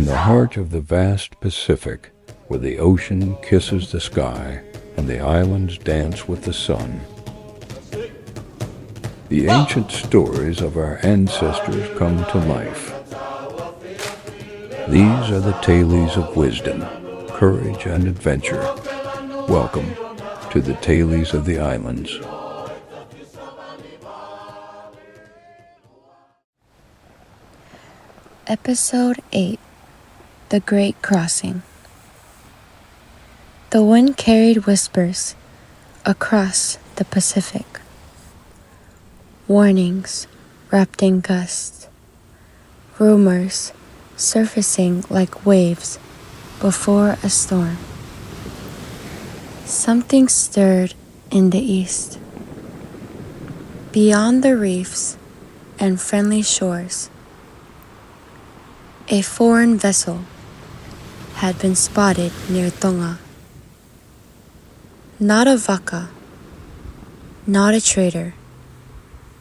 in the heart of the vast Pacific, where the ocean kisses the sky and the islands dance with the sun. The ancient stories of our ancestors come to life. These are the tales of wisdom, courage, and adventure. Welcome to the Tales of the Islands. Episode 8: The Great Crossing. The wind carried whispers across the Pacific. Warnings wrapped in gusts. Rumors surfacing like waves before a storm. Something stirred in the east. Beyond the reefs and friendly shores, a foreign vessel had been spotted near Tonga. Not a waka, not a trader,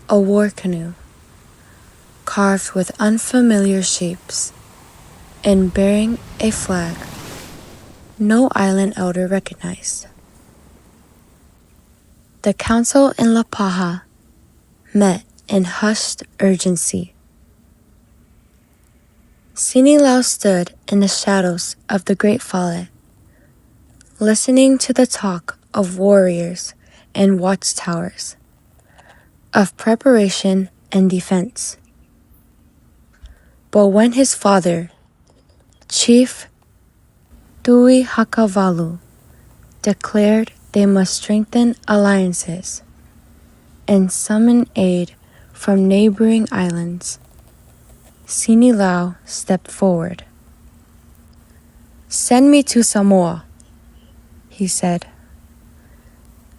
a war canoe, carved with unfamiliar shapes and bearing a flag no island elder recognized. The council in La Paja met in hushed urgency. Sinilau stood in the shadows of the great fale, listening to the talk of warriors and watchtowers, of preparation and defense. But when his father, Chief Tui Hakavalu, declared they must strengthen alliances and summon aid from neighboring islands, Sinilau stepped forward. "Send me to Samoa," he said.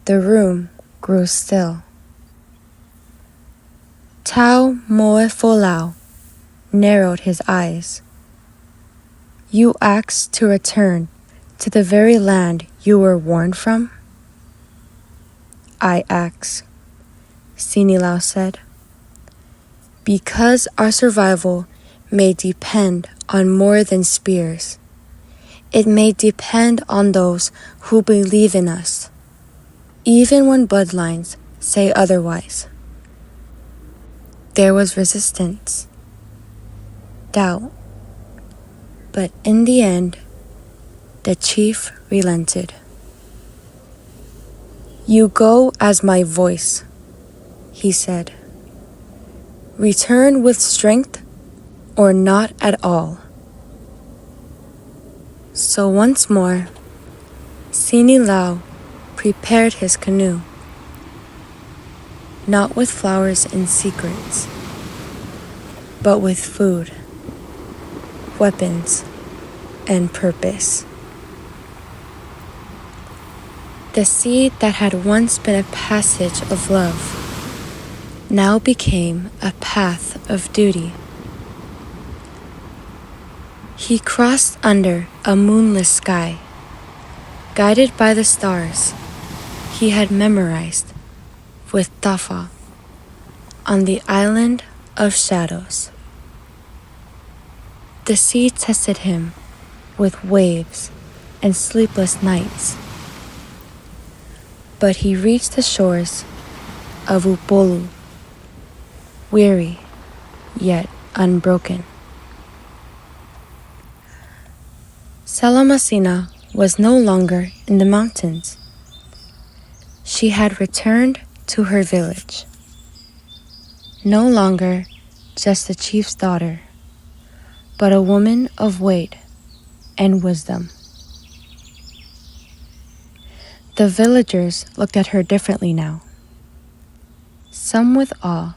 The room grew still. Tau Moefolau narrowed his eyes. "You asked to return to the very land you were warned from?" "I asked," Sinilau said, "because our survival may depend on more than spears. It may depend on those who believe in us, even when bloodlines say otherwise." There was resistance, doubt, but in the end, the chief relented. "You go as my voice," he said. "Return with strength or not at all." So once more, Sinilau prepared his canoe, not with flowers and secrets, but with food, weapons, and purpose. The seed that had once been a passage of love now became a path of duty. He crossed under a moonless sky, guided by the stars he had memorized with Tafa on the island of shadows. The sea tested him with waves and sleepless nights, but he reached the shores of Upolu, weary yet unbroken. Salamasina was no longer in the mountains. She had returned to her village. No longer just a chief's daughter, but a woman of weight and wisdom. The villagers looked at her differently now. Some with awe,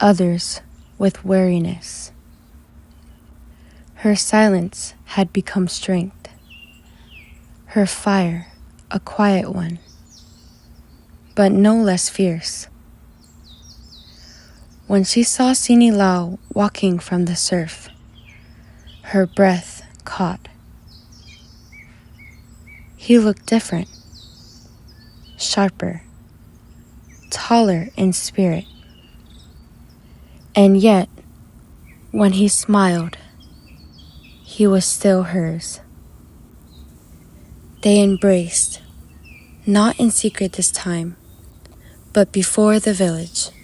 others with wariness. Her silence had become strength, her fire a quiet one, but no less fierce. When she saw Sinilau walking from the surf, her breath caught. He looked different, sharper, taller in spirit. And yet, when he smiled, he was still hers. They embraced, not in secret this time, but before the village.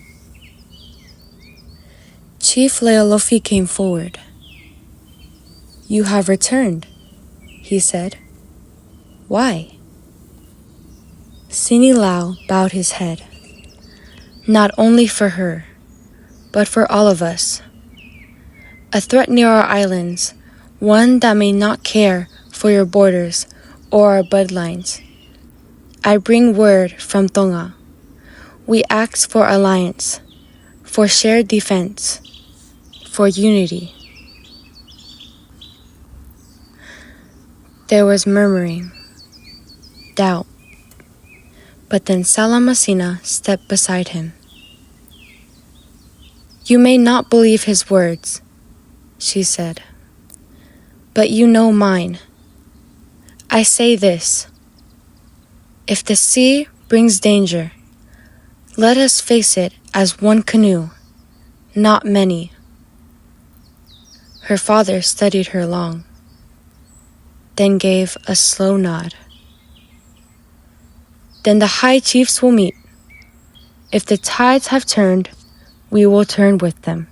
Chief Leolofi came forward. "You have returned," he said. "Why?" Sinilau bowed his head. "Not only for her, but for all of us. A threat near our islands, one that may not care for your borders or our bloodlines. I bring word from Tonga. We ask for alliance, for shared defense, for unity." There was murmuring, doubt, but then Salamasina stepped beside him. "You may not believe his words," she said, "but you know mine. I say this: if the sea brings danger, let us face it as one canoe, not many." Her father studied her long, then gave a slow nod. "Then the high chiefs will meet. If the tides have turned, we will turn with them."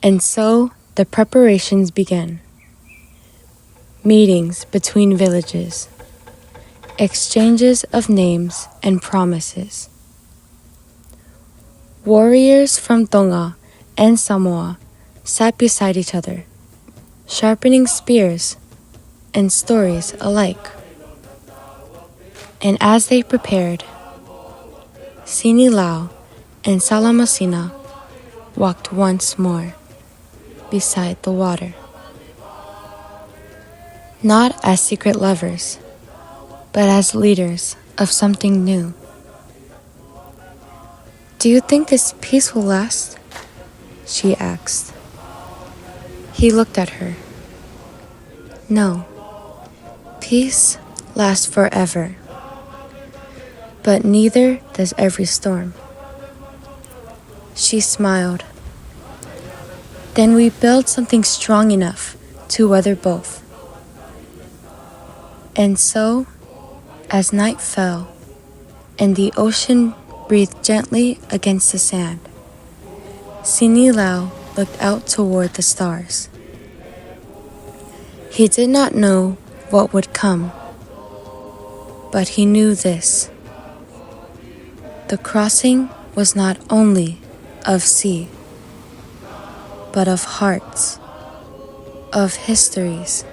And so the preparations began. Meetings between villages, exchanges of names and promises. Warriors from Tonga and Samoa sat beside each other, sharpening spears and stories alike. And as they prepared, Sinilau and Salamasina walked once more beside the water. Not as secret lovers, but as leaders of something new. "Do you think this peace will last?" she asked. He looked at her. "No, peace lasts forever, but neither does every storm." She smiled. "Then we build something strong enough to weather both." And so, as night fell and the ocean breathed gently against the sand, Sinilau looked out toward the stars. He did not know what would come, but he knew this: the crossing was not only of sea, but of hearts, of histories,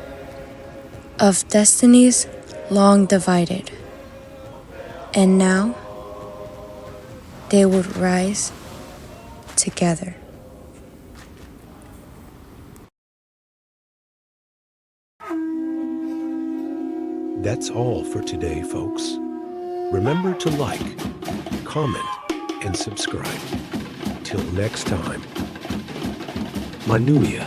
of destinies long divided. And now they would rise together. That's all for today, folks. Remember to like, comment, and subscribe. Till next time, Manuia.